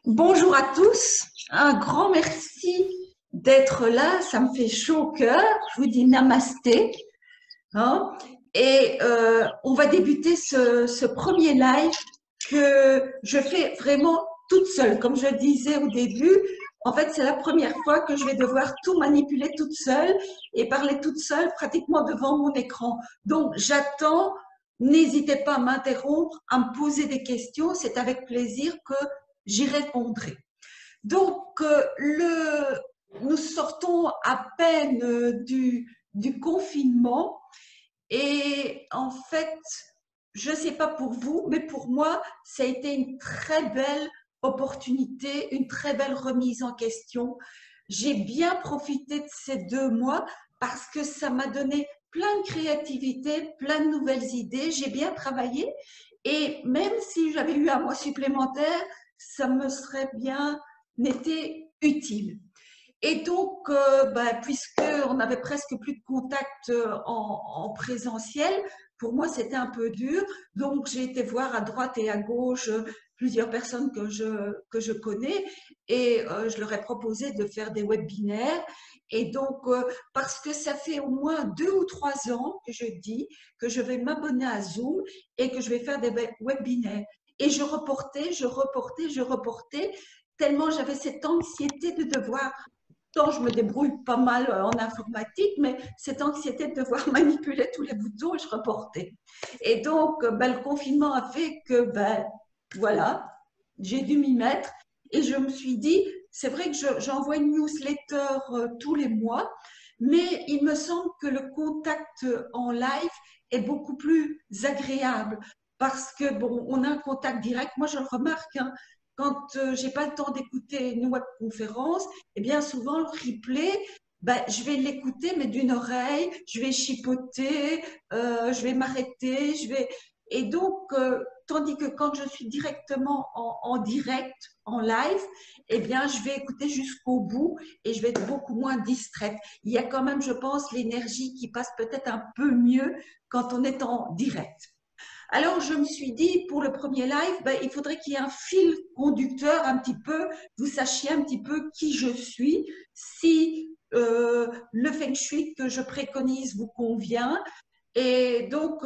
Bonjour à tous, un grand merci d'être là, ça me fait chaud au cœur. Je vous dis namasté, hein. On va débuter ce premier live que je fais vraiment toute seule. Comme je le disais au début, en fait, c'est la première fois que je vais devoir tout manipuler toute seule et parler toute seule pratiquement devant mon écran. Donc, j'attends. N'hésitez pas à m'interrompre, à me poser des questions. C'est avec plaisir que j'y répondrai. Donc, nous sortons à peine du confinement et en fait, je ne sais pas pour vous, mais pour moi, ça a été une très belle opportunité, une très belle remise en question. J'ai bien profité de ces 2 mois parce que ça m'a donné plein de créativité, plein de nouvelles idées. J'ai bien travaillé et même si j'avais eu un mois supplémentaire, ça me serait bien été utile. Et donc, puisqu'on n'avait presque plus de contact en présentiel, pour moi, c'était un peu dur. Donc, j'ai été voir à droite et à gauche plusieurs personnes que je connais et je leur ai proposé de faire des webinaires. Et donc, parce que ça fait au moins 2 ou 3 ans que je dis que je vais m'abonner à Zoom et que je vais faire des webinaires. Et je reportais, je reportais, je reportais, tellement j'avais cette anxiété de devoir. Tant je me débrouille pas mal en informatique, mais cette anxiété de devoir manipuler tous les boutons, je reportais. Et donc, le confinement a fait que, voilà, j'ai dû m'y mettre. Et je me suis dit, c'est vrai que j'envoie une newsletter tous les mois, mais il me semble que le contact en live est beaucoup plus agréable parce que, bon, on a un contact direct. Moi, je le remarque, hein, quand j'ai pas le temps d'écouter une webconférence, et bien souvent le replay, je vais l'écouter mais d'une oreille, je vais chipoter, je vais m'arrêter, et donc tandis que quand je suis directement en direct, en live, eh bien je vais écouter jusqu'au bout et je vais être beaucoup moins distraite. Il y a quand même, je pense, l'énergie qui passe peut-être un peu mieux quand on est en direct. Alors, je me suis dit, pour le premier live, il faudrait qu'il y ait un fil conducteur un petit peu, vous sachiez un petit peu qui je suis, si le feng shui que je préconise vous convient. Et donc,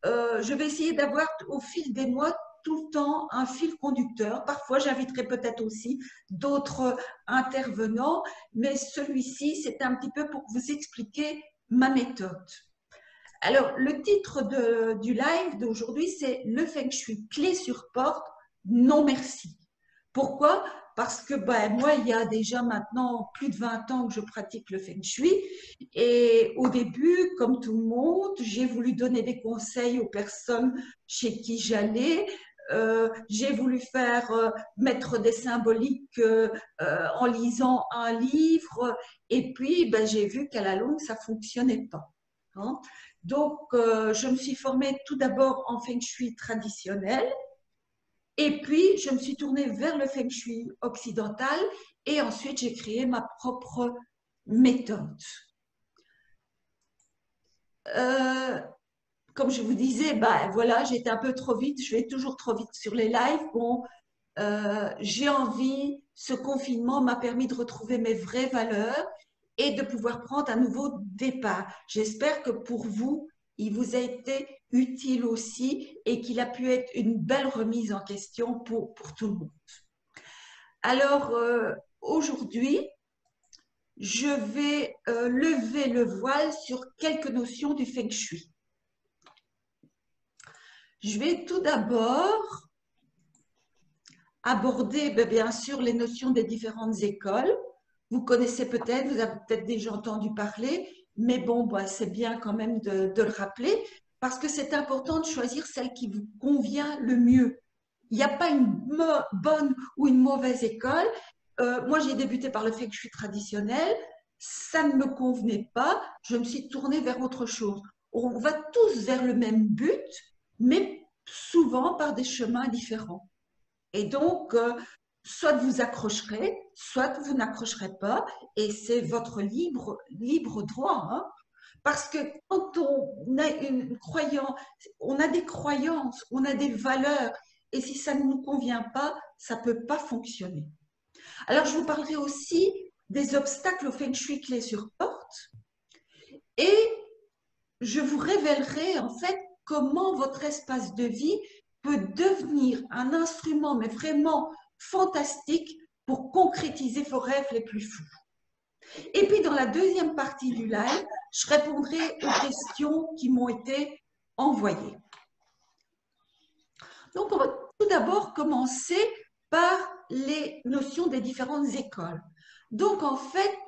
je vais essayer d'avoir au fil des mois tout le temps un fil conducteur. Parfois, j'inviterai peut-être aussi d'autres intervenants, mais celui-ci, c'est un petit peu pour vous expliquer ma méthode. Alors, le titre du live d'aujourd'hui, c'est Le Feng Shui, clé sur porte, non merci. Pourquoi? Parce que moi, il y a déjà maintenant plus de 20 ans que je pratique le Feng Shui. Et au début, comme tout le monde, j'ai voulu donner des conseils aux personnes chez qui j'allais. J'ai voulu mettre des symboliques en lisant un livre. Et puis, j'ai vu qu'à la longue, ça fonctionnait pas, hein. Donc, je me suis formée tout d'abord en Feng Shui traditionnel et puis je me suis tournée vers le Feng Shui occidental et ensuite j'ai créé ma propre méthode. Euh, Comme je vous disais, voilà, j'étais un peu trop vite, je vais toujours trop vite sur les lives. Bon, j'ai envie, ce confinement m'a permis de retrouver mes vraies valeurs et de pouvoir prendre un nouveau départ. J'espère que pour vous, il vous a été utile aussi et qu'il a pu être une belle remise en question pour tout le monde. Alors, aujourd'hui, je vais lever le voile sur quelques notions du feng shui. Je vais tout d'abord aborder, bien sûr, les notions des différentes écoles. Vous connaissez peut-être, vous avez peut-être déjà entendu parler, mais bon, c'est bien quand même de le rappeler parce que c'est important de choisir celle qui vous convient le mieux. Il n'y a pas une bonne ou une mauvaise école. Moi, j'ai débuté par le feng shui traditionnel. Ça ne me convenait pas. Je me suis tournée vers autre chose. On va tous vers le même but, mais souvent par des chemins différents. Et donc, soit vous accrocherez, soit vous n'accrocherez pas, et c'est votre libre droit, hein. Parce que quand on a une croyance, on a des croyances, on a des valeurs et si ça ne nous convient pas, ça ne peut pas fonctionner. Alors, je vous parlerai aussi des obstacles au Feng Shui clé sur porte et je vous révélerai en fait comment votre espace de vie peut devenir un instrument, mais vraiment fantastique pour concrétiser vos rêves les plus fous. Et puis, dans la deuxième partie du live, je répondrai aux questions qui m'ont été envoyées. Donc, on va tout d'abord commencer par les notions des différentes écoles. Donc, en fait,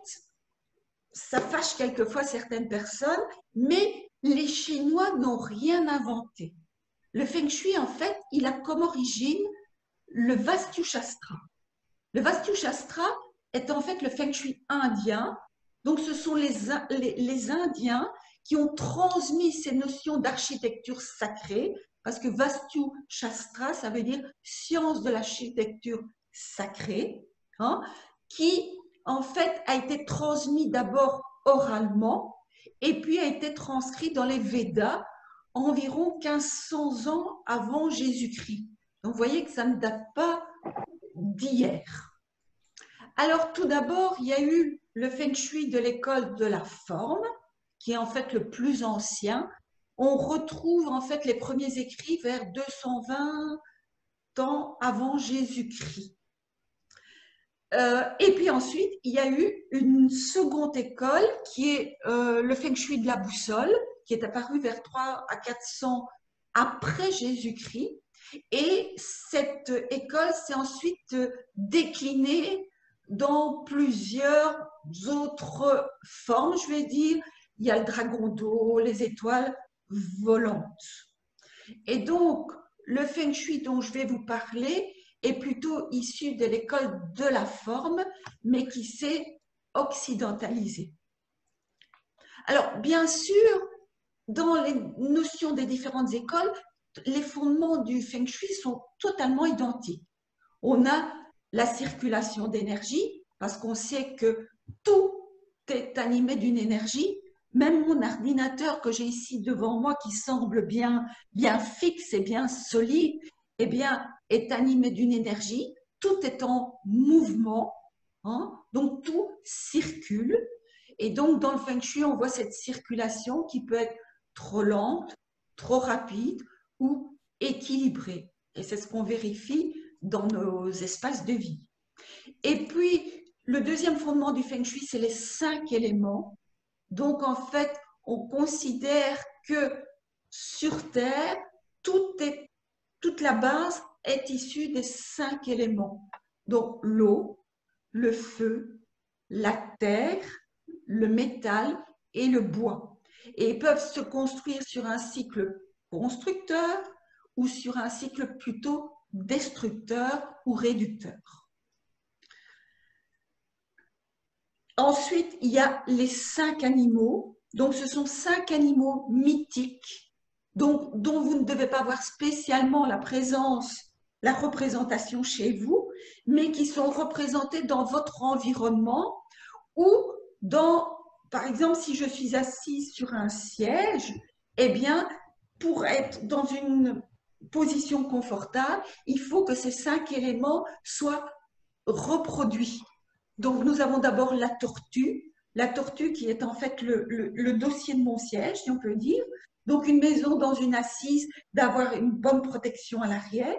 ça fâche quelquefois certaines personnes, mais les Chinois n'ont rien inventé. Le Feng Shui, en fait, il a comme origine le Vastu Shastra. Le Vastu Shastra est en fait le Feng Shui indien. Donc, ce sont les Indiens qui ont transmis ces notions d'architecture sacrée, parce que Vastu Shastra, ça veut dire science de l'architecture sacrée, hein, qui en fait a été transmis d'abord oralement et puis a été transcrit dans les Védas environ 1500 ans avant Jésus-Christ. Donc, vous voyez que ça ne date pas d'hier. Alors, tout d'abord, il y a eu le Feng Shui de l'école de la forme, qui est en fait le plus ancien. On retrouve en fait les premiers écrits vers 220 ans avant Jésus-Christ. Et puis ensuite, il y a eu une seconde école qui est le Feng Shui de la boussole, qui est apparu vers 300 à 400 après Jésus-Christ. Et cette école s'est ensuite déclinée dans plusieurs autres formes, je vais dire. Il y a le dragon d'eau, les étoiles volantes. Et donc, le Feng Shui dont je vais vous parler est plutôt issu de l'école de la forme, mais qui s'est occidentalisée. Alors, bien sûr, dans les notions des différentes écoles, les fondements du Feng Shui sont totalement identiques. On a la circulation d'énergie, parce qu'on sait que tout est animé d'une énergie. Même mon ordinateur que j'ai ici devant moi, qui semble bien fixe et bien solide, eh bien, est animé d'une énergie. Tout est en mouvement, hein, donc tout circule. Et donc, dans le Feng Shui, on voit cette circulation qui peut être trop lente, trop rapide ou équilibrée. Et c'est ce qu'on vérifie dans nos espaces de vie. Et puis, le deuxième fondement du Feng Shui, c'est les 5 éléments. Donc, en fait, on considère que sur Terre, toute la base est issue des 5 éléments. Donc, l'eau, le feu, la terre, le métal et le bois. Et ils peuvent se construire sur un cycle constructeur ou sur un cycle plutôt destructeur ou réducteur. Ensuite, il y a les 5 animaux. Donc, ce sont 5 animaux mythiques dont vous ne devez pas voir spécialement la représentation chez vous, mais qui sont représentés dans votre environnement ou par exemple, si je suis assise sur un siège, eh bien, pour être dans une position confortable, il faut que ces 5 éléments soient reproduits. Donc, nous avons d'abord la tortue qui est en fait le dossier de mon siège, si on peut dire. Donc, une maison dans une assise, d'avoir une bonne protection à l'arrière.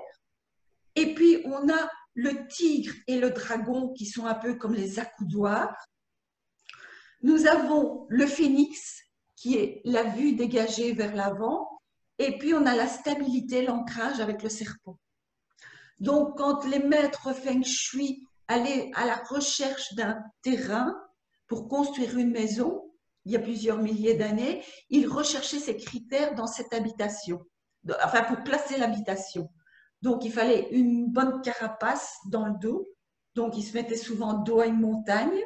Et puis, on a le tigre et le dragon qui sont un peu comme les accoudoirs. Nous avons le phénix qui est la vue dégagée vers l'avant. Et puis, on a la stabilité, l'ancrage avec le serpent. Donc, quand les maîtres Feng Shui allaient à la recherche d'un terrain pour construire une maison, il y a plusieurs milliers d'années, ils recherchaient ces critères dans cette habitation, enfin pour placer l'habitation. Donc, il fallait une bonne carapace dans le dos, donc ils se mettaient souvent dos à une montagne.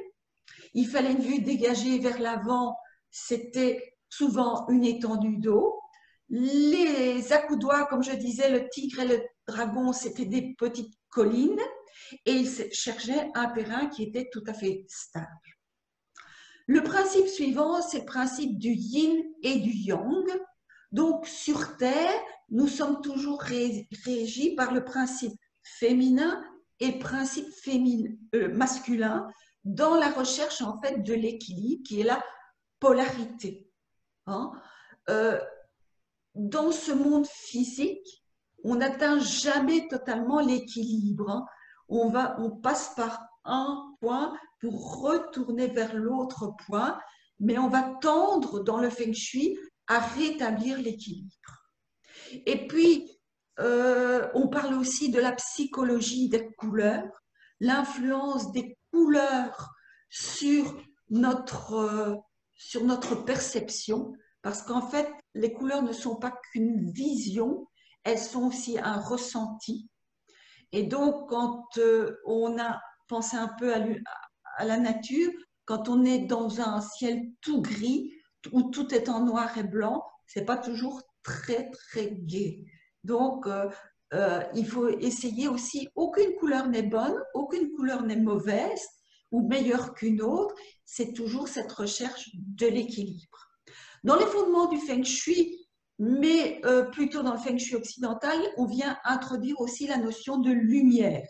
Il fallait une vue dégagée vers l'avant, c'était souvent une étendue d'eau. Les accoudoirs, comme je disais, le tigre et le dragon, c'était des petites collines et ils cherchaient un terrain qui était tout à fait stable. Le principe suivant, c'est le principe du yin et du yang. Donc, sur Terre, nous sommes toujours régis par le principe féminin et le principe masculin dans la recherche en fait de l'équilibre qui est la polarité. Hein. Dans ce monde physique, on n'atteint jamais totalement l'équilibre. Hein. On passe par un point pour retourner vers l'autre point, mais on va tendre dans le Feng Shui à rétablir l'équilibre. Et puis, on parle aussi de la psychologie des couleurs, l'influence des couleurs sur notre perception, parce qu'en fait, les couleurs ne sont pas qu'une vision, elles sont aussi un ressenti. Et donc, quand on a pensé un peu à la nature, quand on est dans un ciel tout gris, où tout est en noir et blanc, c'est pas toujours très, très gai. Donc, il faut essayer aussi, aucune couleur n'est bonne, aucune couleur n'est mauvaise ou meilleure qu'une autre, c'est toujours cette recherche de l'équilibre. Dans les fondements du Feng Shui, mais plutôt dans le Feng Shui occidental, on vient introduire aussi la notion de lumière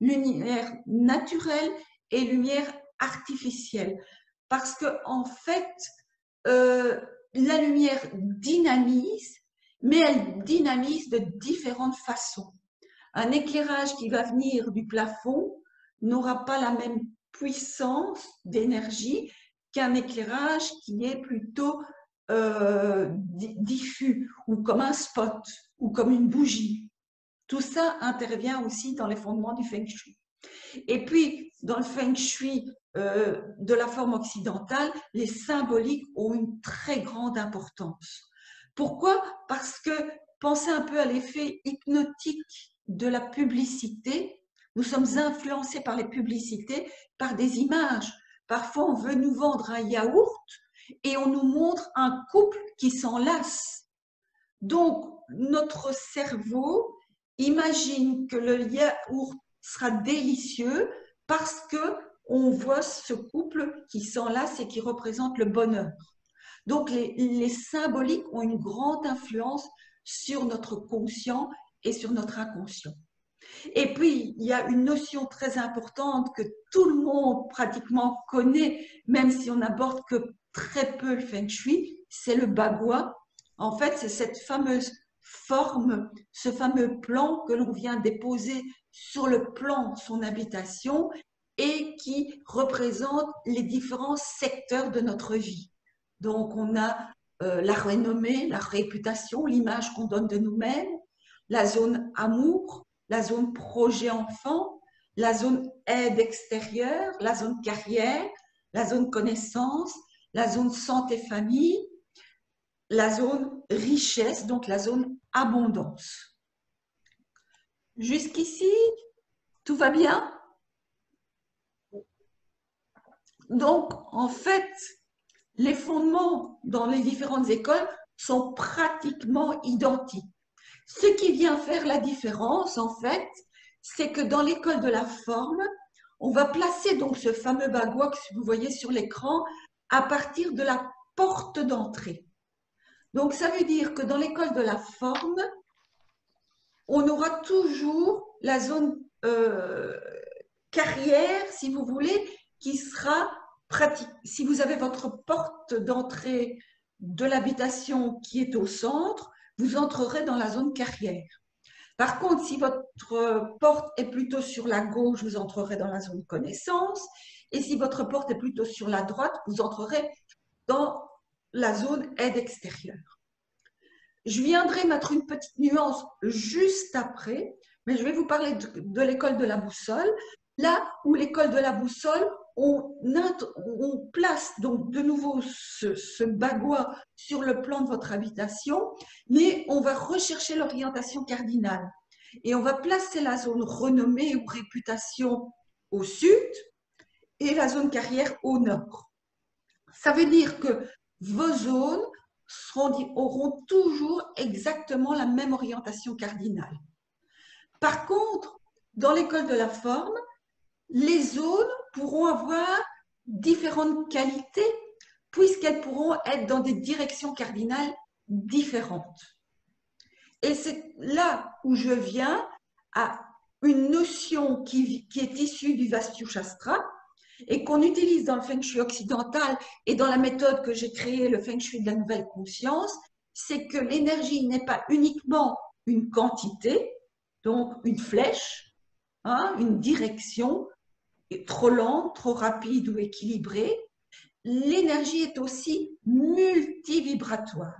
naturelle et lumière artificielle. Parce que en fait, la lumière dynamise, mais elle dynamise de différentes façons. Un éclairage qui va venir du plafond n'aura pas la même puissance d'énergie qu'un éclairage qui est plutôt diffus ou comme un spot ou comme une bougie. Tout ça intervient aussi dans les fondements du Feng Shui. Et puis, dans le Feng Shui de la forme occidentale, les symboliques ont une très grande importance. Pourquoi? Parce que pensez un peu à l'effet hypnotique de la publicité. Nous sommes influencés par les publicités, par des images. Parfois, on veut nous vendre un yaourt et on nous montre un couple qui s'enlace. Donc, notre cerveau imagine que le yaourt sera délicieux parce que on voit ce couple qui s'enlace et qui représente le bonheur. Donc, les symboliques ont une grande influence sur notre conscient et sur notre inconscient. Et puis, il y a une notion très importante que tout le monde pratiquement connaît, même si on n'aborde que très peu le Feng Shui, c'est le Bagua. En fait, c'est cette fameuse forme, ce fameux plan que l'on vient déposer sur le plan de son habitation et qui représente les différents secteurs de notre vie. Donc, on a la renommée, la réputation, l'image qu'on donne de nous-mêmes, la zone amour, la zone projet enfant, la zone aide extérieure, la zone carrière, la zone connaissance, la zone santé-famille, la zone richesse, donc la zone abondance. Jusqu'ici, tout va bien? Donc, en fait, les fondements dans les différentes écoles sont pratiquement identiques. Ce qui vient faire la différence, en fait, c'est que dans l'école de la forme, on va placer donc ce fameux bagua que vous voyez sur l'écran à partir de la porte d'entrée. Donc, ça veut dire que dans l'école de la forme, on aura toujours la zone carrière, si vous voulez, qui sera pratique. Si vous avez votre porte d'entrée de l'habitation qui est au centre, vous entrerez dans la zone carrière. Par contre, si votre porte est plutôt sur la gauche, vous entrerez dans la zone connaissance. Et si votre porte est plutôt sur la droite, vous entrerez dans la zone aide extérieure. Je viendrai mettre une petite nuance juste après, mais je vais vous parler de l'école de la boussole. Là où l'école de la boussole, on place donc de nouveau ce bagua sur le plan de votre habitation, mais on va rechercher l'orientation cardinale. Et on va placer la zone renommée ou réputation au sud et la zone carrière au nord. Ça veut dire que vos zones auront toujours exactement la même orientation cardinale. Par contre, dans l'école de la forme, les zones pourront avoir différentes qualités puisqu'elles pourront être dans des directions cardinales différentes. Et c'est là où je viens à une notion qui est issue du Vastu Shastra et qu'on utilise dans le Feng Shui occidental et dans la méthode que j'ai créée, le Feng Shui de la nouvelle conscience, c'est que l'énergie n'est pas uniquement une quantité, donc une flèche, hein, une direction, trop lente, trop rapide ou équilibrée. L'énergie est aussi multivibratoire.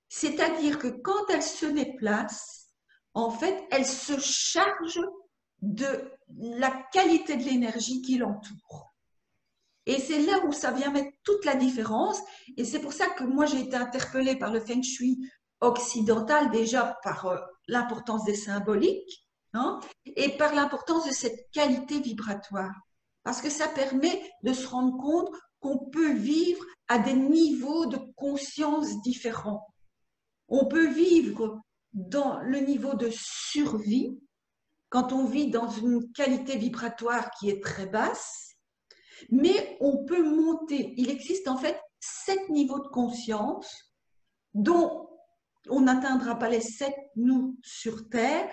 C'est-à-dire que quand elle se déplace, en fait, elle se charge de la qualité de l'énergie qui l'entoure. Et c'est là où ça vient mettre toute la différence. Et c'est pour ça que moi, j'ai été interpellée par le Feng Shui occidental, déjà par l'importance des symboliques, hein, et par l'importance de cette qualité vibratoire. Parce que ça permet de se rendre compte qu'on peut vivre à des niveaux de conscience différents. On peut vivre dans le niveau de survie, quand on vit dans une qualité vibratoire qui est très basse, mais on peut monter. Il existe en fait 7 niveaux de conscience dont on n'atteindra pas les 7, nous, sur Terre.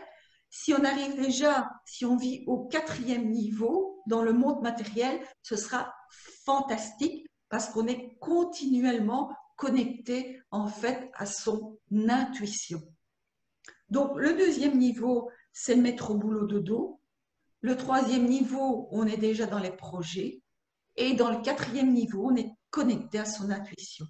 Si on arrive déjà, si on vit au 4e niveau dans le monde matériel, ce sera fantastique parce qu'on est continuellement connecté en fait à son intuition. Donc le 2e niveau, c'est le mettre au boulot dodo. Le 3e niveau, on est déjà dans les projets. Et dans le 4e niveau, on est connecté à son intuition.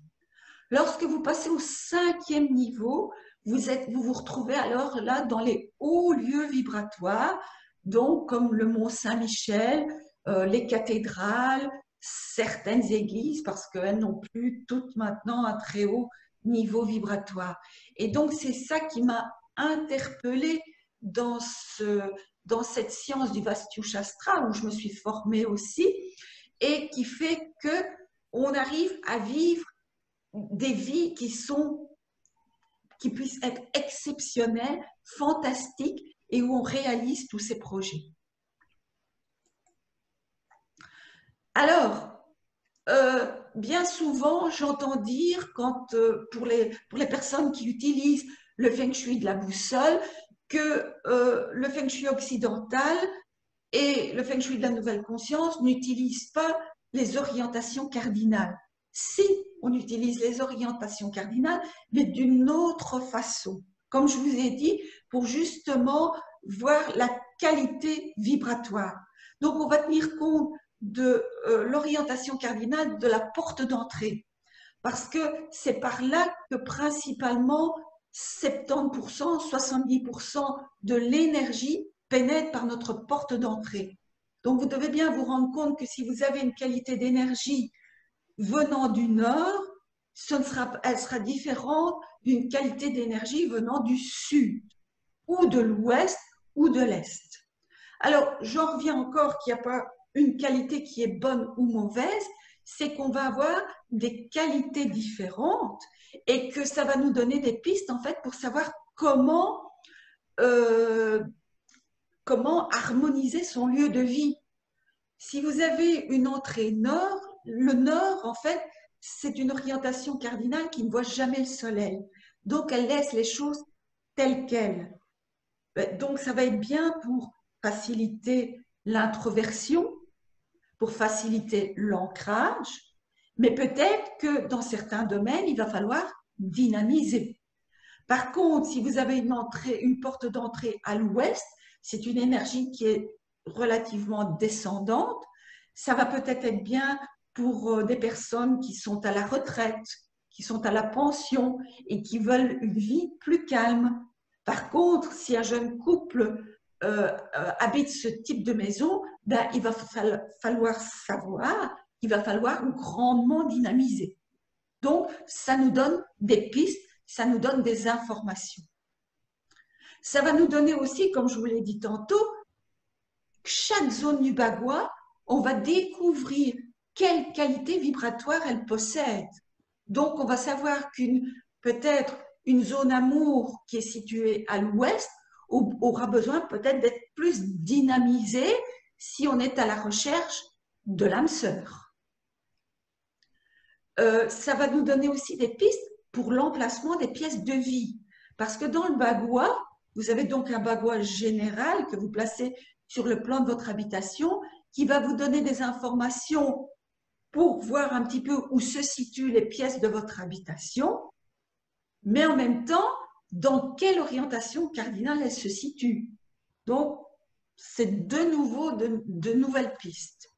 Lorsque vous passez au 5e niveau, vous vous retrouvez alors là dans les hauts lieux vibratoires, donc comme le Mont Saint-Michel, les cathédrales, certaines églises, parce qu'elles n'ont plus toutes maintenant un très haut niveau vibratoire. Et donc c'est ça qui m'a interpellée dans cette science du Vastu Shastra, où je me suis formée aussi, et qui fait qu'on arrive à vivre des vies qui puissent être exceptionnelles, fantastiques, et où on réalise tous ces projets. Alors, bien souvent, j'entends dire, pour les personnes qui utilisent le Feng Shui de la boussole, que le Feng Shui occidental et le Feng Shui de la nouvelle conscience n'utilisent pas les orientations cardinales. Si on utilise les orientations cardinales, mais d'une autre façon. Comme je vous ai dit, pour justement voir la qualité vibratoire. Donc, on va tenir compte de l'orientation cardinale de la porte d'entrée. Parce que c'est par là que principalement 70%, 70% de l'énergie pénètre par notre porte d'entrée. Donc, vous devez bien vous rendre compte que si vous avez une qualité d'énergie venant du nord, elle sera différente d'une qualité d'énergie venant du sud, ou de l'ouest, ou de l'est. Alors, j'en reviens encore qu'il n'y a pas une qualité qui est bonne ou mauvaise, c'est qu'on va avoir des qualités différentes et que ça va nous donner des pistes en fait pour savoir comment harmoniser son lieu de vie. Si vous avez une entrée nord, le nord, en fait, c'est une orientation cardinale qui ne voit jamais le soleil. Donc, elle laisse les choses telles quelles. Donc, ça va être bien pour faciliter l'introversion, pour faciliter l'ancrage, mais peut-être que dans certains domaines, il va falloir dynamiser. Par contre, si vous avez une porte d'entrée à l'ouest, c'est une énergie qui est relativement descendante. Ça va peut-être être bien pour des personnes qui sont à la retraite, qui sont à la pension et qui veulent une vie plus calme. Par contre, si un jeune couple habite ce type de maison, ben, il va falloir savoir, il va falloir grandement dynamiser. Donc, ça nous donne des pistes, ça nous donne des informations. Ça va nous donner aussi, comme je vous l'ai dit tantôt, chaque zone du bagua, on va découvrir quelle qualité vibratoire elle possède. Donc, on va savoir peut-être une zone amour qui est située à l'ouest aura besoin peut-être d'être plus dynamisée si on est à la recherche de l'âme sœur. Ça va nous donner aussi des pistes pour l'emplacement des pièces de vie. Parce que dans le bagua, vous avez donc un bagua général que vous placez sur le plan de votre habitation qui va vous donner des informations pour voir un petit peu où se situent les pièces de votre habitation, mais en même temps, dans quelle orientation cardinale elles se situent. Donc, c'est de nouveau de nouvelles pistes.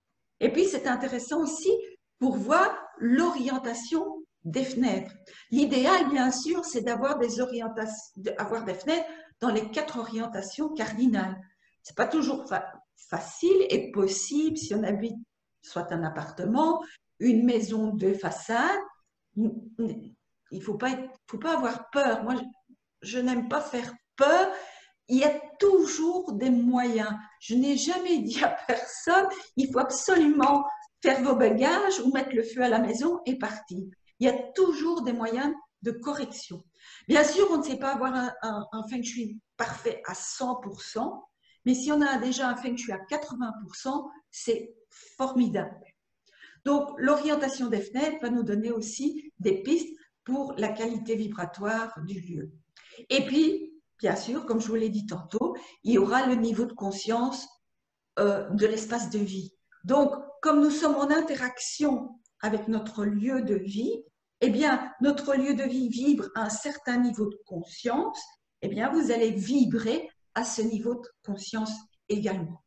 Et puis, c'est intéressant aussi pour voir l'orientation des fenêtres. L'idéal, bien sûr, c'est d'avoir des fenêtres dans les 4 orientations cardinales. C'est pas toujours facile et possible si on habite soit un appartement, une maison de façade. Il faut pas avoir peur. Moi, je n'aime pas faire peur. Il y a toujours des moyens. Je n'ai jamais dit à personne, il faut absolument faire vos bagages ou mettre le feu à la maison et partir. Il y a toujours des moyens de correction. Bien sûr, on ne sait pas avoir un feng shui parfait à 100%, mais si on a déjà un feng shui à 80%, c'est formidable. Donc, l'orientation des fenêtres va nous donner aussi des pistes pour la qualité vibratoire du lieu. Et puis, bien sûr, comme je vous l'ai dit tantôt, il y aura le niveau de conscience de l'espace de vie. Donc, comme nous sommes en interaction avec notre lieu de vie, eh bien, notre lieu de vie vibre à un certain niveau de conscience, eh bien, vous allez vibrer à ce niveau de conscience également.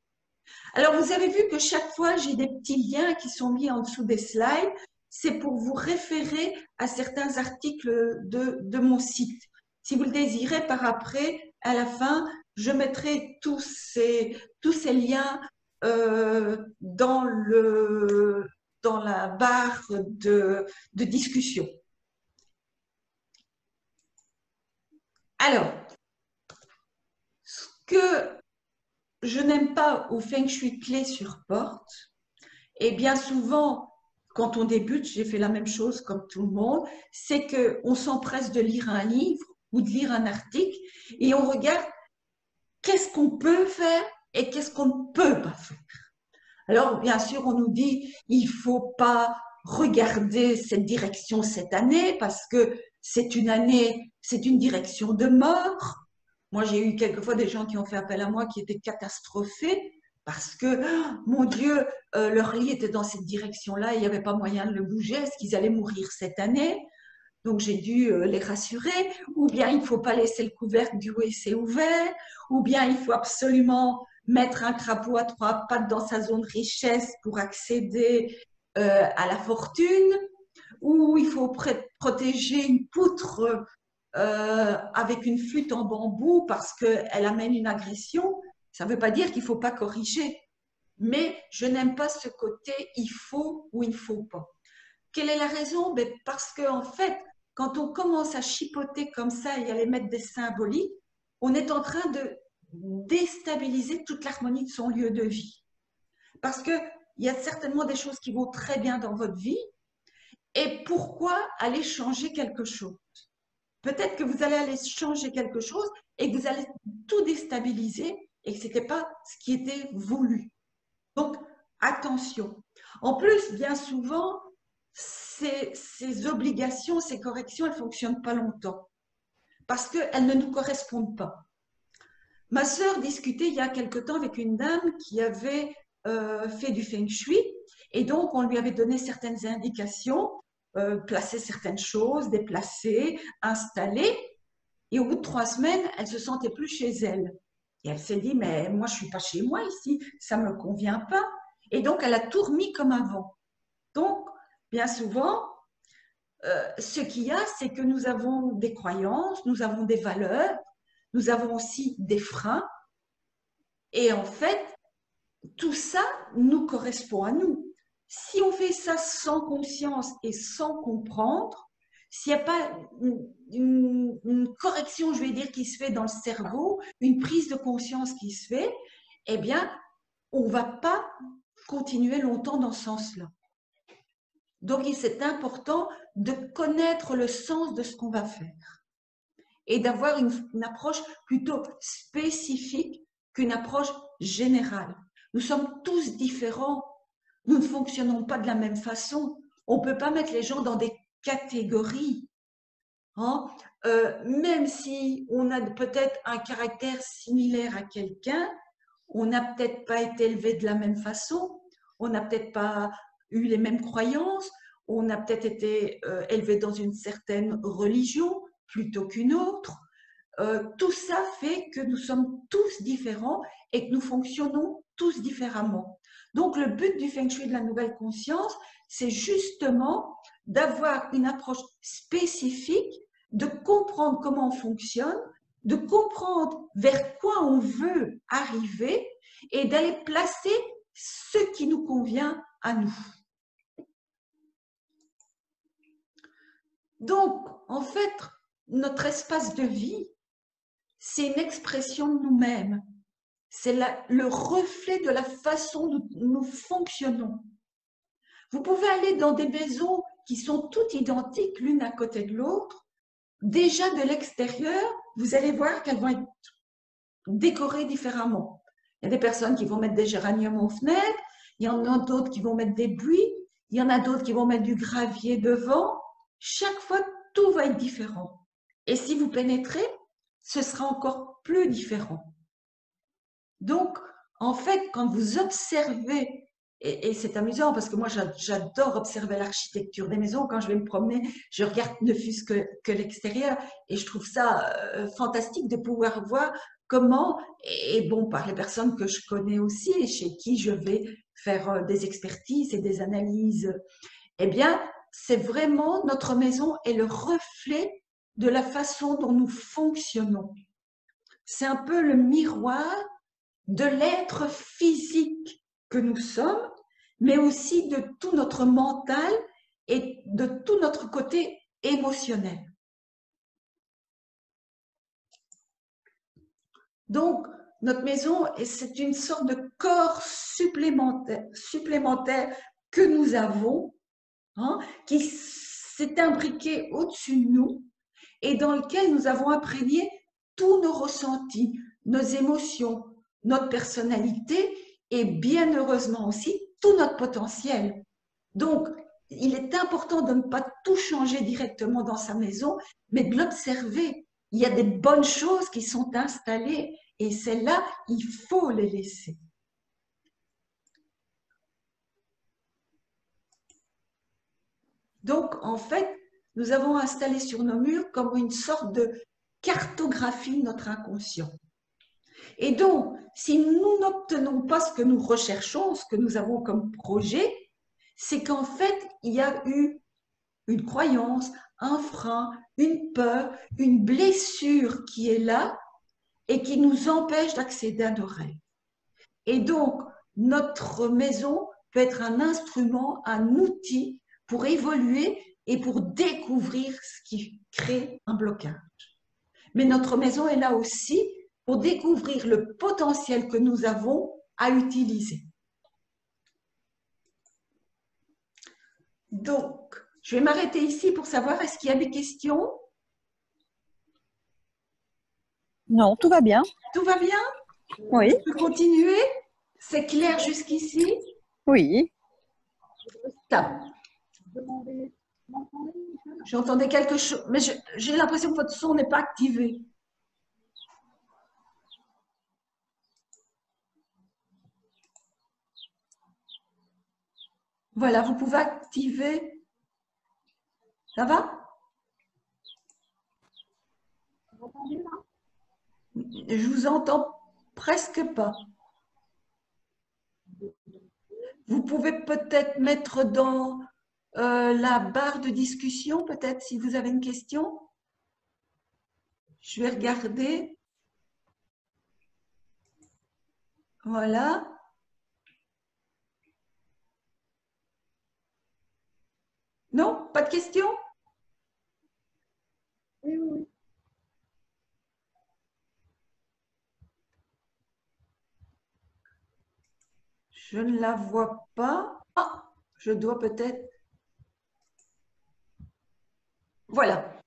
Alors, vous avez vu que chaque fois, j'ai des petits liens qui sont mis en dessous des slides. C'est pour vous référer à certains articles de mon site. Si vous le désirez, par après, à la fin, je mettrai tous ces liens dans la barre de discussion. Alors, ce que je n'aime pas au feng shui clé sur porte, et bien souvent, quand on débute, j'ai fait la même chose comme tout le monde, c'est qu'on s'empresse de lire un livre ou de lire un article et on regarde qu'est-ce qu'on peut faire et qu'est-ce qu'on ne peut pas faire. Alors, bien sûr, on nous dit il ne faut pas regarder cette direction cette année parce que c'est une direction de mort. Moi, j'ai eu quelquefois des gens qui ont fait appel à moi qui étaient catastrophés parce que, oh, mon Dieu, leur lit était dans cette direction-là et il n'y avait pas moyen de le bouger. Est-ce qu'ils allaient mourir cette année? Donc, j'ai dû les rassurer. Ou bien, il ne faut pas laisser le couvercle du WC ouvert. Ou bien, il faut absolument mettre un crapaud à 3 pattes dans sa zone richesse pour accéder à la fortune. Ou il faut protéger une poutre avec une flûte en bambou parce qu'elle amène une agression. Ça ne veut pas dire qu'il ne faut pas corriger. Mais je n'aime pas ce côté il faut ou il ne faut pas. Quelle est la raison? Ben parce qu'en fait, quand on commence à chipoter comme ça et à aller mettre des symboliques, on est en train de déstabiliser toute l'harmonie de son lieu de vie. Parce qu'il y a certainement des choses qui vont très bien dans votre vie. Et pourquoi aller changer quelque chose? Peut-être que vous allez aller changer quelque chose et que vous allez tout déstabiliser et que ce n'était pas ce qui était voulu. Donc, attention. En plus, bien souvent, ces obligations, ces corrections, elles ne fonctionnent pas longtemps parce qu'elles ne nous correspondent pas. Ma sœur discutait il y a quelque temps avec une dame qui avait fait du feng shui et donc on lui avait donné certaines indications, placer certaines choses, déplacer, installer. Et au bout de 3 semaines, elle se sentait plus chez elle. Et elle s'est dit, mais moi, je suis pas chez moi ici, ça me convient pas. Et donc, elle a tout remis comme avant. Donc, bien souvent, ce qu'il y a, c'est que nous avons des croyances, nous avons des valeurs, nous avons aussi des freins. Et en fait, tout ça nous correspond à nous. Si on fait ça sans conscience et sans comprendre, s'il n'y a pas une correction, je vais dire, qui se fait dans le cerveau, une prise de conscience qui se fait, eh bien, on ne va pas continuer longtemps dans ce sens-là. Donc, c'est important de connaître le sens de ce qu'on va faire et d'avoir une approche plutôt spécifique qu'une approche générale. Nous sommes tous différents. Nous ne fonctionnons pas de la même façon. On ne peut pas mettre les gens dans des catégories. hein. Même si on a peut-être un caractère similaire à quelqu'un, on n'a peut-être pas été élevé de la même façon, on n'a peut-être pas eu les mêmes croyances, on a peut-être été élevé dans une certaine religion plutôt qu'une autre. Tout ça fait que nous sommes tous différents et que nous fonctionnons tous différemment. Donc, le but du Feng Shui de la nouvelle conscience, c'est justement d'avoir une approche spécifique, de comprendre comment on fonctionne, de comprendre vers quoi on veut arriver et d'aller placer ce qui nous convient à nous. Donc, en fait, notre espace de vie, c'est une expression de nous-mêmes. C'est le reflet de la façon dont nous fonctionnons. Vous pouvez aller dans des maisons qui sont toutes identiques l'une à côté de l'autre. Déjà de l'extérieur, vous allez voir qu'elles vont être décorées différemment. Il y a des personnes qui vont mettre des géraniums aux fenêtres, il y en a d'autres qui vont mettre des buis, il y en a d'autres qui vont mettre du gravier devant. Chaque fois, tout va être différent. Et si vous pénétrez, ce sera encore plus différent. Donc, en fait, quand vous observez, et c'est amusant parce que moi, j'adore observer l'architecture des maisons. Quand je vais me promener, je regarde ne fût-ce que l'extérieur et je trouve ça fantastique de pouvoir voir comment, et bon, par les personnes que je connais aussi et chez qui je vais faire des expertises et des analyses, eh bien, c'est vraiment notre maison est le reflet de la façon dont nous fonctionnons. C'est un peu le miroir de l'être physique que nous sommes, mais aussi de tout notre mental et de tout notre côté émotionnel. Donc, notre maison, c'est une sorte de corps supplémentaire que nous avons, hein, qui s'est imbriqué au-dessus de nous et dans lequel nous avons imprégné tous nos ressentis, nos émotions, notre personnalité et bien heureusement aussi tout notre potentiel. Donc, il est important de ne pas tout changer directement dans sa maison, mais de l'observer. Il y a des bonnes choses qui sont installées et celles-là, il faut les laisser. Donc, en fait, nous avons installé sur nos murs comme une sorte de cartographie de notre inconscient. Et donc, si nous n'obtenons pas ce que nous recherchons, ce que nous avons comme projet, c'est qu'en fait, il y a eu une croyance, un frein, une peur, une blessure qui est là et qui nous empêche d'accéder à nos rêves. Et donc, notre maison peut être un instrument, un outil pour évoluer et pour découvrir ce qui crée un blocage. Mais notre maison est là aussi pour découvrir le potentiel que nous avons à utiliser. Donc, je vais m'arrêter ici pour savoir, est-ce qu'il y a des questions? Non, tout va bien. Tout va bien? Oui, Je peux continuer? C'est clair jusqu'ici? oui. Top. J'entendais quelque chose, mais j'ai l'impression que votre son n'est pas activé. Voilà, vous pouvez activer. Ça va? Je vous entends presque pas. Vous pouvez peut-être mettre dans la barre de discussion, peut-être si vous avez une question. Je vais regarder. Voilà. Non, pas de question? Je ne la vois pas. Ah, je dois peut-être. Voilà.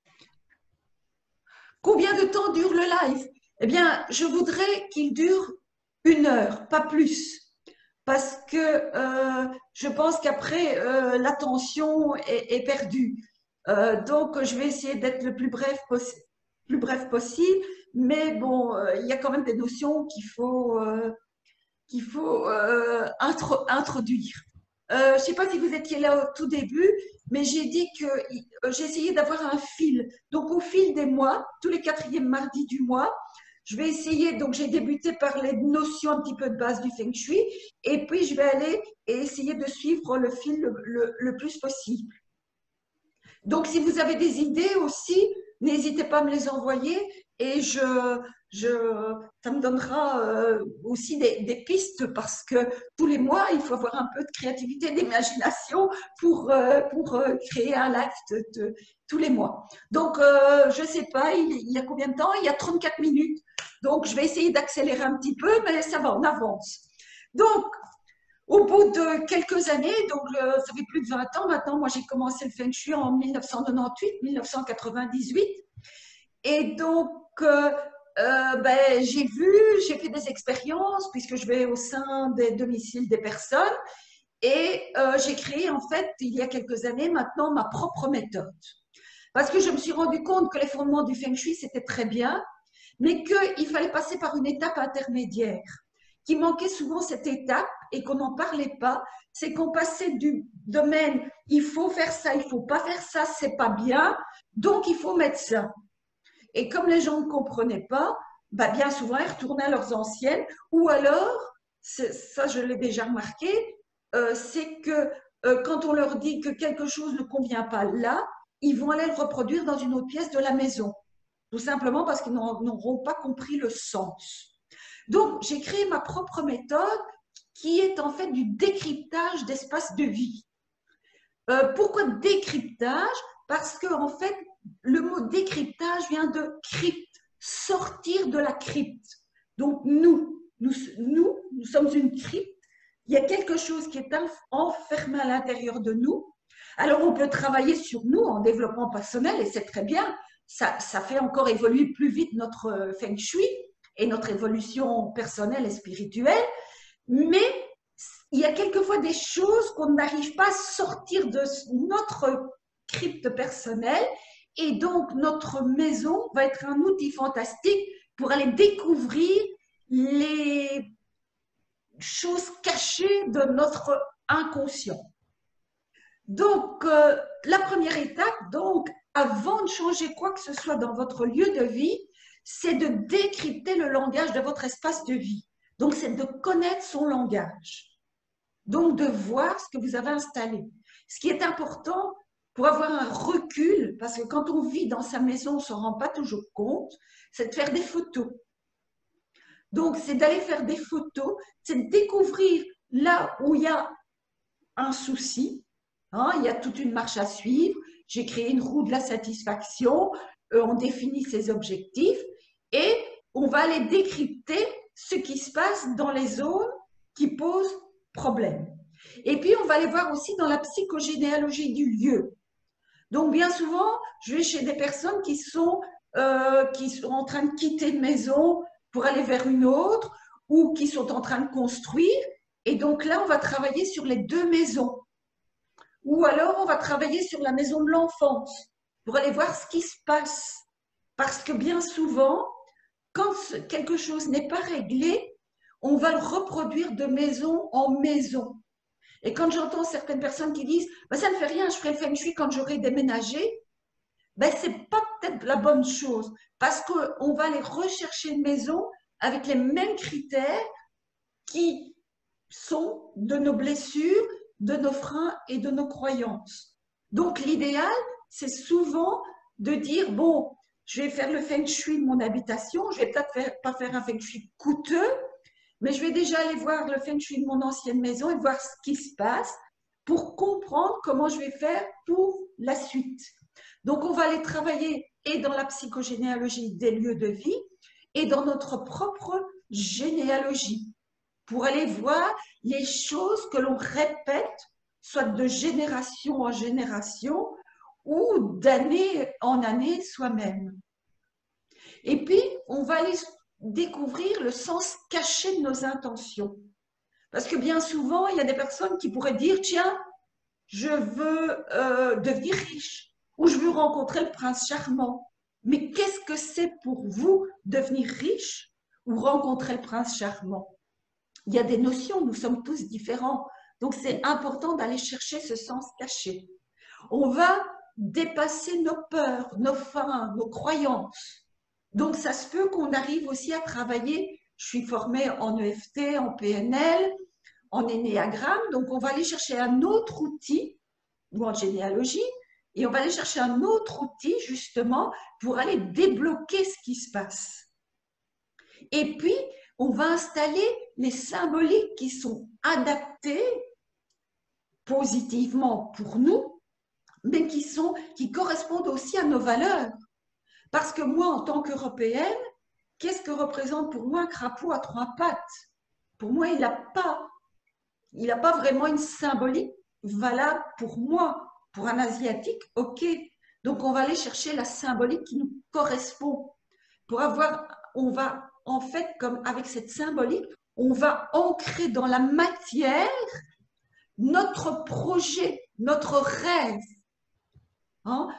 Combien de temps dure le live? Eh bien, je voudrais qu'il dure 1 heure, pas plus. Parce que je pense qu'après, l'attention est perdue. Donc, je vais essayer d'être le plus bref possible. Mais bon, il y a quand même des notions qu'il faut introduire. Je ne sais pas si vous étiez là au tout début, mais j'ai dit que j'ai essayé d'avoir un fil. Donc, au fil des mois, tous les quatrièmes mardis du mois, je vais essayer, donc j'ai débuté par les notions un petit peu de base du Feng Shui, et puis je vais aller et essayer de suivre le fil le plus possible. Donc, si vous avez des idées aussi, n'hésitez pas à me les envoyer et ça me donnera aussi des pistes parce que tous les mois, il faut avoir un peu de créativité, d'imagination pour créer un live tous les mois. Donc, je ne sais pas, il y a combien de temps? Il y a 34 minutes. Donc, je vais essayer d'accélérer un petit peu, mais ça va, on avance. Donc, au bout de quelques années, donc ça fait plus de 20 ans maintenant, moi j'ai commencé le Feng Shui en 1998. Et donc, j'ai fait des expériences puisque je vais au sein des domiciles des personnes et j'ai créé en fait, il y a quelques années maintenant, ma propre méthode. Parce que je me suis rendu compte que les fondements du Feng Shui, c'était très bien, mais qu'il fallait passer par une étape intermédiaire qui manquait souvent cette étape et qu'on n'en parlait pas, c'est qu'on passait du domaine il faut faire ça, il faut pas faire ça, c'est pas bien, donc il faut mettre ça. Et comme les gens ne comprenaient pas, bah bien souvent ils retournaient à leurs anciennes, ou alors, ça je l'ai déjà remarqué, c'est que quand on leur dit que quelque chose ne convient pas là, ils vont aller le reproduire dans une autre pièce de la maison, tout simplement parce qu'ils n'auront pas compris le sens. Donc, j'ai créé ma propre méthode qui est en fait du décryptage d'espace de vie. Pourquoi décryptage? Parce que en fait, le mot décryptage vient de crypte, sortir de la crypte. Donc, nous sommes une crypte. Il y a quelque chose qui est enfermé à l'intérieur de nous. Alors, on peut travailler sur nous en développement personnel et c'est très bien. Ça fait encore évoluer plus vite notre Feng Shui et notre évolution personnelle et spirituelle, mais il y a quelquefois des choses qu'on n'arrive pas à sortir de notre crypte personnelle et donc notre maison va être un outil fantastique pour aller découvrir les choses cachées de notre inconscient. Donc, la première étape, donc, avant de changer quoi que ce soit dans votre lieu de vie, c'est de décrypter le langage de votre espace de vie. Donc, c'est de connaître son langage. Donc, de voir ce que vous avez installé. Ce qui est important pour avoir un recul, parce que quand on vit dans sa maison, on ne s'en rend pas toujours compte, c'est de faire des photos. Donc, c'est d'aller faire des photos, c'est de découvrir là où il y a un souci. Hein, il y a toute une marche à suivre. J'ai créé une roue de la satisfaction. On définit ses objectifs et on va aller décrypter ce qui se passe dans les zones qui posent problème. Et puis, on va aller voir aussi dans la psychogénéalogie du lieu. Donc, bien souvent, je vais chez des personnes qui sont en train de quitter une maison pour aller vers une autre ou qui sont en train de construire. Et donc là, on va travailler sur les deux maisons. Ou alors, on va travailler sur la maison de l'enfance pour aller voir ce qui se passe. Parce que bien souvent, quand quelque chose n'est pas réglé, on va le reproduire de maison en maison. Et quand j'entends certaines personnes qui disent bah, « ça ne fait rien, je ferai le Feng Shui quand j'aurai déménagé », ben, ce n'est pas peut-être la bonne chose parce qu'on va aller rechercher une maison avec les mêmes critères qui sont de nos blessures, de nos freins et de nos croyances. Donc, l'idéal, c'est souvent de dire, bon, je vais faire le Feng Shui de mon habitation, je vais peut-être pas faire un Feng Shui coûteux, mais je vais déjà aller voir le Feng Shui de mon ancienne maison et voir ce qui se passe pour comprendre comment je vais faire pour la suite. Donc, on va aller travailler et dans la psychogénéalogie des lieux de vie et dans notre propre généalogie pour aller voir les choses que l'on répète, soit de génération en génération ou d'année en année soi-même. Et puis, on va aller découvrir le sens caché de nos intentions. Parce que bien souvent, il y a des personnes qui pourraient dire, tiens, je veux devenir riche. ou je veux rencontrer le prince charmant. Mais qu'est-ce que c'est pour vous devenir riche ou rencontrer le prince charmant? Il y a des notions, nous sommes tous différents. Donc, c'est important d'aller chercher ce sens caché. On va dépasser nos peurs, nos fins, nos croyances. Donc, ça se peut qu'on arrive aussi à travailler. Je suis formée en EFT, en PNL, en énéagramme. Donc, on va aller chercher un autre outil, ou en généalogie, et on va aller chercher un autre outil, justement, pour aller débloquer ce qui se passe. Et puis, on va installer les symboliques qui sont adaptés positivement pour nous, mais qui correspondent aussi à nos valeurs. Parce que moi, en tant qu'Européenne, qu'est-ce que représente pour moi un crapaud à 3 pattes? Pour moi, il n'a pas vraiment une symbolique valable pour moi. Pour un Asiatique, ok. Donc, on va aller chercher la symbolique qui nous correspond. On va, en fait, comme avec cette symbolique, on va ancrer dans la matière notre projet, notre rêve. Hein?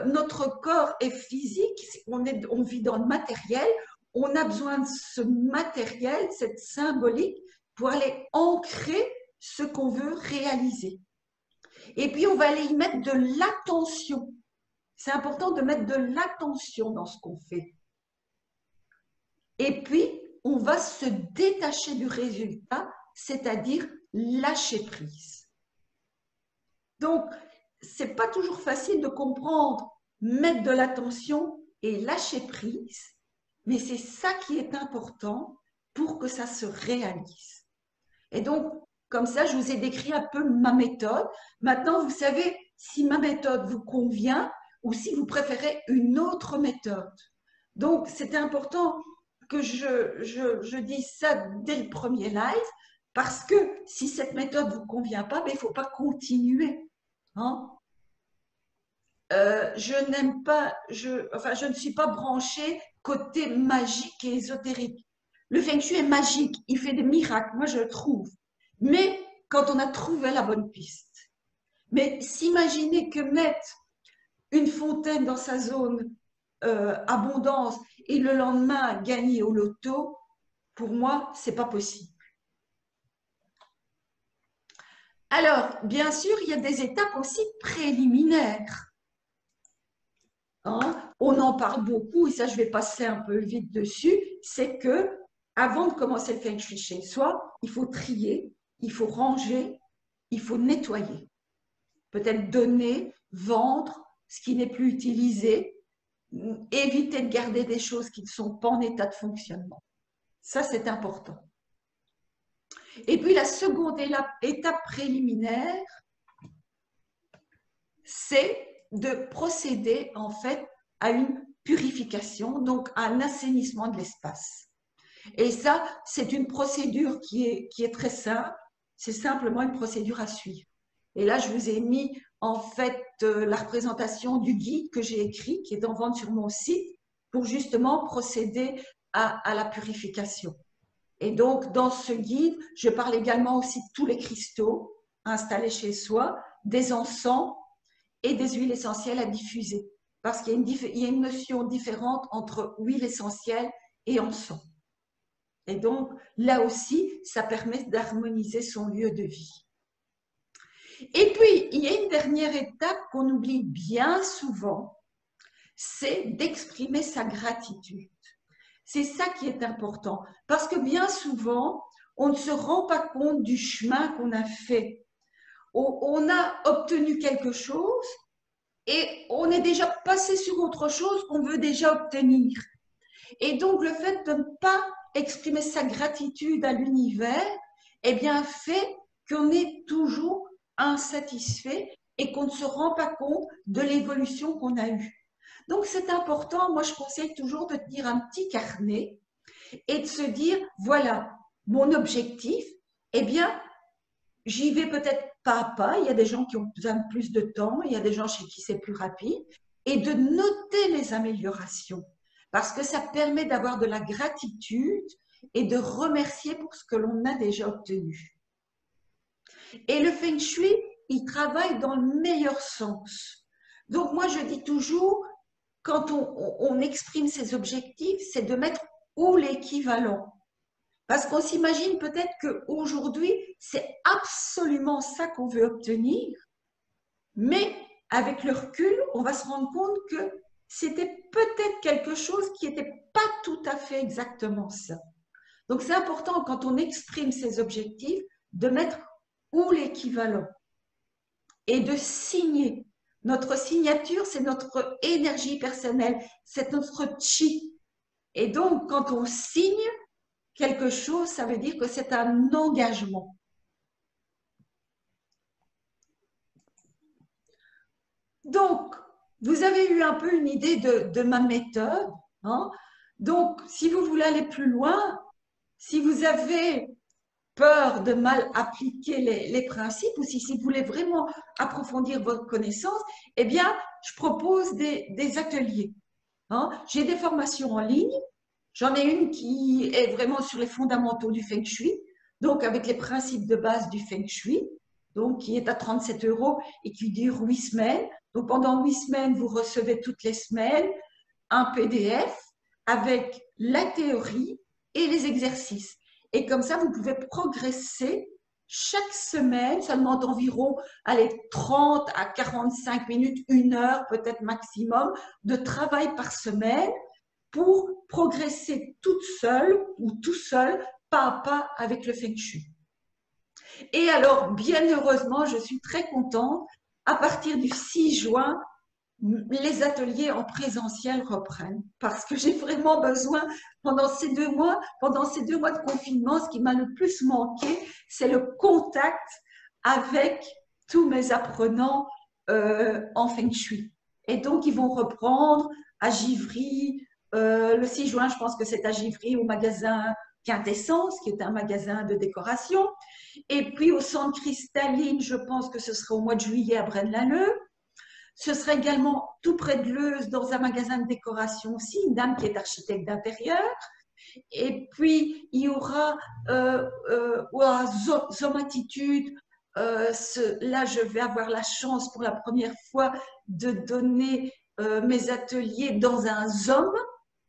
Notre corps est physique, on vit dans le matériel, on a besoin de ce matériel, cette symbolique, pour aller ancrer ce qu'on veut réaliser. Et puis, on va aller y mettre de l'attention. C'est important de mettre de l'attention dans ce qu'on fait. Et puis, on va se détacher du résultat, c'est-à-dire lâcher prise. Donc, c'est pas toujours facile de comprendre, mettre de l'attention et lâcher prise, mais c'est ça qui est important pour que ça se réalise. Et donc, comme ça, je vous ai décrit un peu ma méthode. Maintenant, vous savez si ma méthode vous convient ou si vous préférez une autre méthode. Donc, c'est important que je dise ça dès le premier live, parce que si cette méthode ne vous convient pas, ben, il ne faut pas continuer. Hein? Je n'aime pas, je ne suis pas branchée côté magique et ésotérique. Le Feng Shui est magique, il fait des miracles, moi je le trouve. Mais quand on a trouvé la bonne piste. Mais s'imaginer que mettre une fontaine dans sa zone abondance et le lendemain gagner au loto, pour moi, c'est pas possible. Alors, bien sûr, il y a des étapes aussi préliminaires. Hein? On en parle beaucoup et ça, je vais passer un peu vite dessus. C'est que avant de commencer le Feng Shui chez soi, il faut trier, il faut ranger, il faut nettoyer. Peut-être donner, vendre ce qui n'est plus utilisé, éviter de garder des choses qui ne sont pas en état de fonctionnement. Ça, c'est important. Et puis, la seconde étape préliminaire, c'est de procéder, en fait, à une purification, donc à un assainissement de l'espace. Et ça, c'est une procédure qui est très simple. C'est simplement une procédure à suivre. Et là, je vous ai mis, en fait, la représentation du guide que j'ai écrit, qui est en vente sur mon site, pour justement procéder à la purification. Et donc, dans ce guide, je parle également aussi de tous les cristaux installés chez soi, des encens et des huiles essentielles à diffuser. Parce qu'il y a une notion différente entre huile essentielle et encens. Et donc, là aussi, ça permet d'harmoniser son lieu de vie. Et puis, il y a une dernière étape qu'on oublie bien souvent, c'est d'exprimer sa gratitude. C'est ça qui est important, parce que bien souvent, on ne se rend pas compte du chemin qu'on a fait. On a obtenu quelque chose et on est déjà passé sur autre chose qu'on veut déjà obtenir. Et donc, le fait de ne pas exprimer sa gratitude à l'univers, eh bien, fait qu'on est toujours insatisfait et qu'on ne se rend pas compte de l'évolution qu'on a eue. Donc, c'est important, moi je conseille toujours de tenir un petit carnet et de se dire, voilà, mon objectif, eh bien, j'y vais peut-être pas à pas, il y a des gens qui ont besoin de plus de temps, il y a des gens chez qui c'est plus rapide, et de noter les améliorations, parce que ça permet d'avoir de la gratitude et de remercier pour ce que l'on a déjà obtenu. Et le Feng Shui, il travaille dans le meilleur sens. Donc, moi, je dis toujours, quand on exprime ses objectifs, c'est de mettre ou l'équivalent. Parce qu'on s'imagine peut-être qu'aujourd'hui, c'est absolument ça qu'on veut obtenir, mais avec le recul, on va se rendre compte que c'était peut-être quelque chose qui n'était pas tout à fait exactement ça. Donc, c'est important quand on exprime ses objectifs de mettre ou l'équivalent et de signer. Notre signature, c'est notre énergie personnelle, c'est notre chi. Et donc, quand on signe quelque chose, ça veut dire que c'est un engagement. Donc, vous avez eu un peu une idée de ma méthode. Hein? Donc, si vous voulez aller plus loin, si vous avez peur de mal appliquer les principes ou si vous voulez vraiment approfondir votre connaissance, eh bien, je propose des ateliers. Hein? J'ai des formations en ligne. J'en ai une qui est vraiment sur les fondamentaux du Feng Shui, donc avec les principes de base du Feng Shui, donc qui est à 37 € et qui dure 8 semaines. Donc pendant 8 semaines, vous recevez toutes les semaines un PDF avec la théorie et les exercices. Et comme ça, vous pouvez progresser chaque semaine. Ça demande environ allez, 30 à 45 minutes, 1 heure peut-être maximum de travail par semaine pour progresser toute seule ou tout seul, pas à pas avec le Feng Shui. Et alors, bien heureusement, je suis très contente, à partir du 6 juin, les ateliers en présentiel reprennent parce que j'ai vraiment besoin pendant ces 2 mois, de confinement, ce qui m'a le plus manqué, c'est le contact avec tous mes apprenants en Feng Shui. Et donc, ils vont reprendre à Givry, le 6 juin, je pense que c'est à Givry, au magasin Quintessence, qui est un magasin de décoration. Et puis, au centre Cristalline, je pense que ce sera au mois de juillet à Braine-l'Alleud. Ce sera également tout près de Leuze, dans un magasin de décoration aussi, une dame qui est architecte d'intérieur. Et puis, il y aura Zomatitude. Là, je vais avoir la chance pour la première fois de donner mes ateliers dans un ZOM,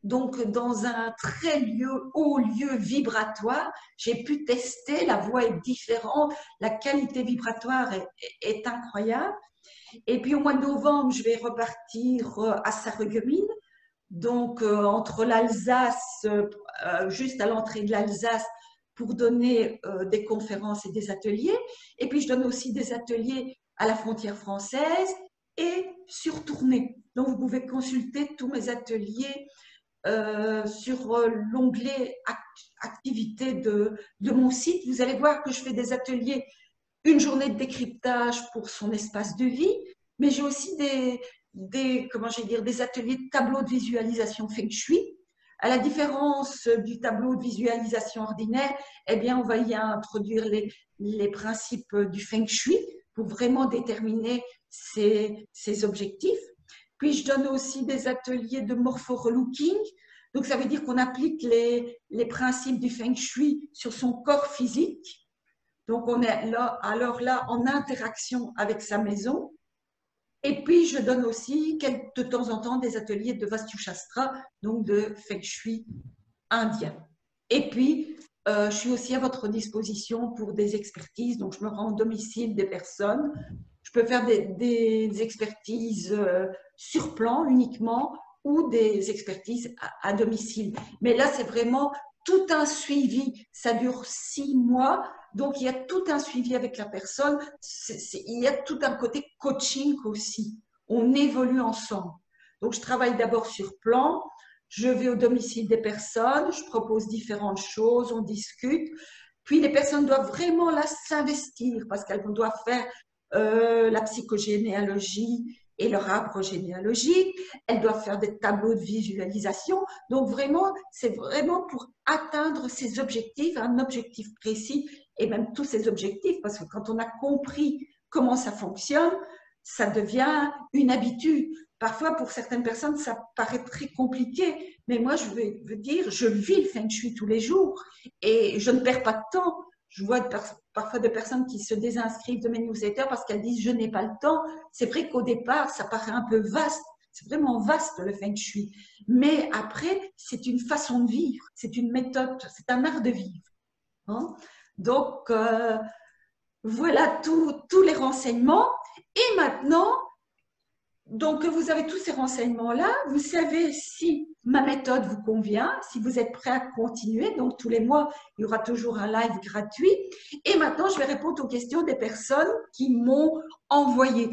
donc dans un très haut lieu vibratoire. J'ai pu tester, la voix est différente, la qualité vibratoire est incroyable. Et puis au mois de novembre, je vais repartir à Sarreguemines, donc entre l'Alsace, juste à l'entrée de l'Alsace, pour donner des conférences et des ateliers. Et puis je donne aussi des ateliers à la frontière française et sur tournée. Donc vous pouvez consulter tous mes ateliers sur l'onglet activités de mon site. Vous allez voir que je fais des ateliers, une journée de décryptage pour son espace de vie, mais j'ai aussi des ateliers de tableau de visualisation Feng Shui. À la différence du tableau de visualisation ordinaire, eh bien, on va y introduire les principes du Feng Shui pour vraiment déterminer ses objectifs. Puis, je donne aussi des ateliers de morpho-relooking. Donc, ça veut dire qu'on applique les principes du Feng Shui sur son corps physique. Donc, on est là, alors là, en interaction avec sa maison. Et puis, je donne aussi de temps en temps des ateliers de Vastu Shastra, donc de Feng Shui indien. Et puis, je suis aussi à votre disposition pour des expertises. Donc, je me rends au domicile des personnes. Je peux faire des expertises sur plan uniquement ou des expertises à domicile. Mais là, c'est vraiment tout un suivi. Ça dure 6 mois. Donc, il y a tout un suivi avec la personne. Il y a tout un côté coaching aussi. On évolue ensemble. Donc, je travaille d'abord sur plan. Je vais au domicile des personnes. Je propose différentes choses. On discute. Puis, les personnes doivent vraiment là s'investir parce qu'elles doivent faire la psychogénéalogie et leur arbre généalogique. Elles doivent faire des tableaux de visualisation. Donc, vraiment, c'est vraiment pour atteindre ces objectifs, un objectif précis et même tous ces objectifs, parce que quand on a compris comment ça fonctionne, ça devient une habitude. Parfois, pour certaines personnes, ça paraît très compliqué, mais moi, je veux dire, je vis le Feng Shui tous les jours et je ne perds pas de temps. Je vois parfois des personnes qui se désinscrivent de mes newsletters parce qu'elles disent « je n'ai pas le temps ». C'est vrai qu'au départ, ça paraît un peu vaste. C'est vraiment vaste le Feng Shui. Mais après, c'est une façon de vivre, c'est une méthode, c'est un art de vivre. Hein. Donc, voilà tous les renseignements. Et maintenant, donc vous avez tous ces renseignements-là. Vous savez si ma méthode vous convient, si vous êtes prêt à continuer. Donc, tous les mois, il y aura toujours un live gratuit. Et maintenant, je vais répondre aux questions des personnes qui m'ont envoyé.